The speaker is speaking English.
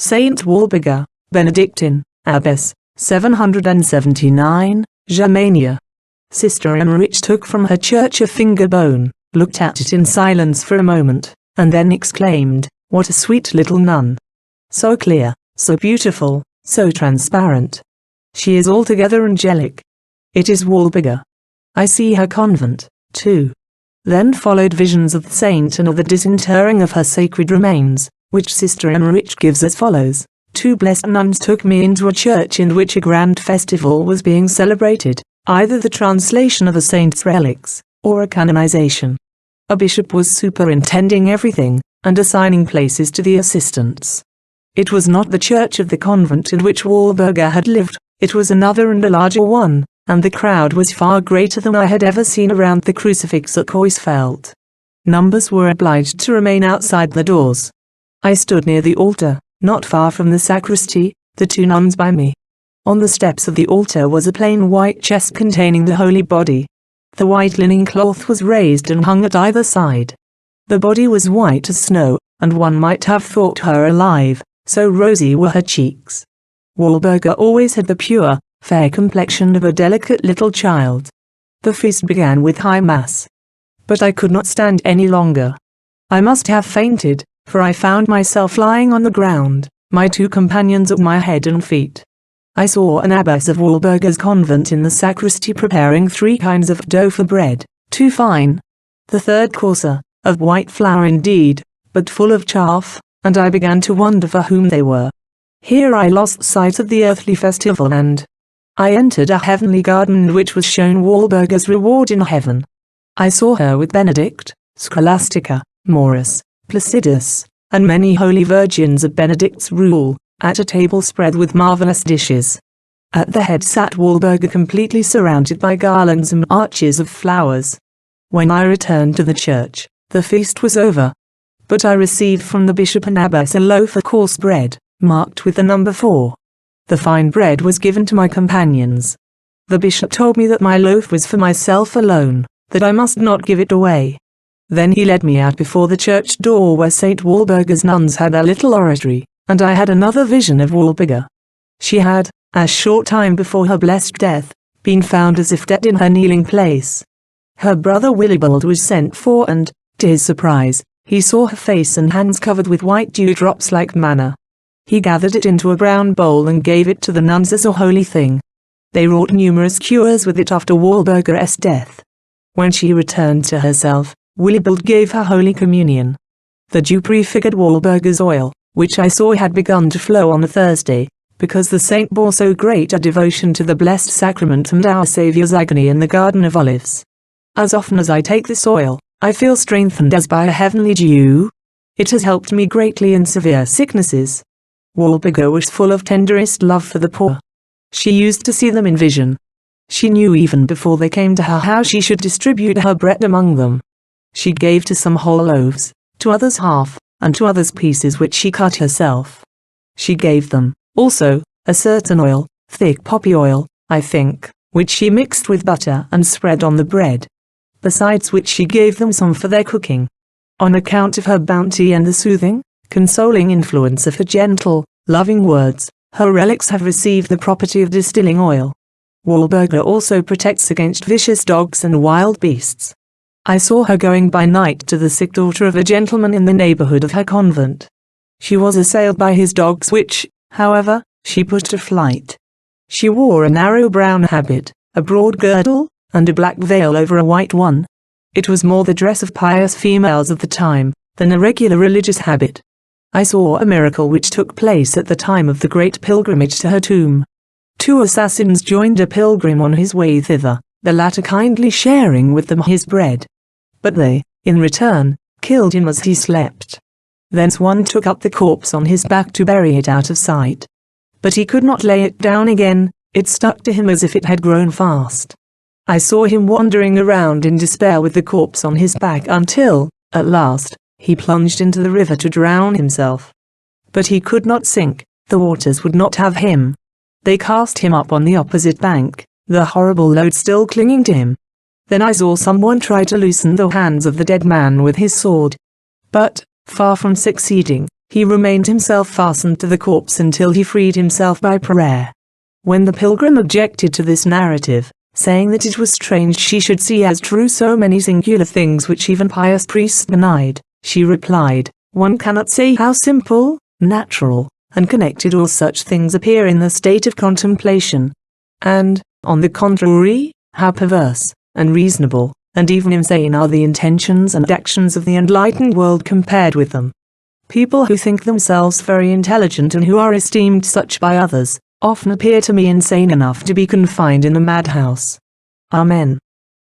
Saint Walburga, Benedictine, Abbess, 779, Germania. Sister Emmerich took from her church a finger bone, looked at it in silence for a moment, and then exclaimed, "What a sweet little nun! So clear, so beautiful, so transparent. She is altogether angelic. It is Walburga. I see her convent, too." Then followed visions of the saint and of the disinterring of her sacred remains, which Sister Emmerich gives as follows. Two blessed nuns took me into a church in which a grand festival was being celebrated, either the translation of a saint's relics, or a canonization. A bishop was superintending everything, and assigning places to the assistants. It was not the church of the convent in which Walburga had lived, it was another and a larger one, and the crowd was far greater than I had ever seen around the crucifix at Coisfeld. Numbers were obliged to remain outside the doors. I stood near the altar, not far from the sacristy, the two nuns by me. On the steps of the altar was a plain white chest containing the holy body. The white linen cloth was raised and hung at either side. The body was white as snow, and one might have thought her alive, so rosy were her cheeks. Walburga always had the pure, fair complexion of a delicate little child. The feast began with high mass. But I could not stand any longer. I must have fainted, for I found myself lying on the ground, my two companions at my head and feet. I saw an abbess of Walburga's convent in the sacristy preparing 3 kinds of dough for bread, 2 fine, the third coarser, of white flour indeed, but full of chaff, and I began to wonder for whom they were. Here I lost sight of the earthly festival and I entered a heavenly garden in which was shown Walburga's reward in heaven. I saw her with Benedict, Scholastica, Maurus, Placidus, and many holy virgins of Benedict's rule, at a table spread with marvelous dishes. At the head sat Walburga completely surrounded by garlands and arches of flowers. When I returned to the church, the feast was over. But I received from the bishop and abbess a loaf of coarse bread, marked with the number 4. The fine bread was given to my companions. The bishop told me that my loaf was for myself alone, that I must not give it away. Then he led me out before the church door where St. Walburga's nuns had their little oratory, and I had another vision of Walburga. She had, a short time before her blessed death, been found as if dead in her kneeling place. Her brother Willibald was sent for and, to his surprise, he saw her face and hands covered with white dewdrops like manna. He gathered it into a brown bowl and gave it to the nuns as a holy thing. They wrought numerous cures with it after Walburga's death. When she returned to herself, Willibald gave her Holy Communion. The dew prefigured Walburga's oil, which I saw had begun to flow on a Thursday, because the saint bore so great a devotion to the Blessed Sacrament and our Saviour's agony in the Garden of Olives. As often as I take this oil, I feel strengthened as by a heavenly dew. It has helped me greatly in severe sicknesses. Walburga was full of tenderest love for the poor. She used to see them in vision. She knew even before they came to her how she should distribute her bread among them. She gave to some whole loaves, to others half, and to others pieces which she cut herself. She gave them, also, a certain oil, thick poppy oil, I think, which she mixed with butter and spread on the bread. Besides which she gave them some for their cooking. On account of her bounty and the soothing, consoling influence of her gentle, loving words, her relics have received the property of distilling oil. Walburga also protects against vicious dogs and wild beasts. I saw her going by night to the sick daughter of a gentleman in the neighborhood of her convent. She was assailed by his dogs which, however, she put to flight. She wore a narrow brown habit, a broad girdle, and a black veil over a white one. It was more the dress of pious females of the time, than a regular religious habit. I saw a miracle which took place at the time of the great pilgrimage to her tomb. 2 assassins joined a pilgrim on his way thither, the latter kindly sharing with them his bread. But they, in return, killed him as he slept. Thence one took up the corpse on his back to bury it out of sight. But he could not lay it down again, it stuck to him as if it had grown fast. I saw him wandering around in despair with the corpse on his back until, at last, he plunged into the river to drown himself. But he could not sink, the waters would not have him. They cast him up on the opposite bank, the horrible load still clinging to him. Then I saw someone try to loosen the hands of the dead man with his sword. But, far from succeeding, He remained himself fastened to the corpse until he freed himself by prayer. When the pilgrim objected to this narrative, saying that it was strange she should see as true so many singular things which even pious priests denied, she replied, "One cannot say how simple, natural, and connected all such things appear in the state of contemplation. And, on the contrary, how perverse, unreasonable, and even insane are the intentions and actions of the enlightened world compared with them. People who think themselves very intelligent and who are esteemed such by others, often appear to me insane enough to be confined in a madhouse." Amen.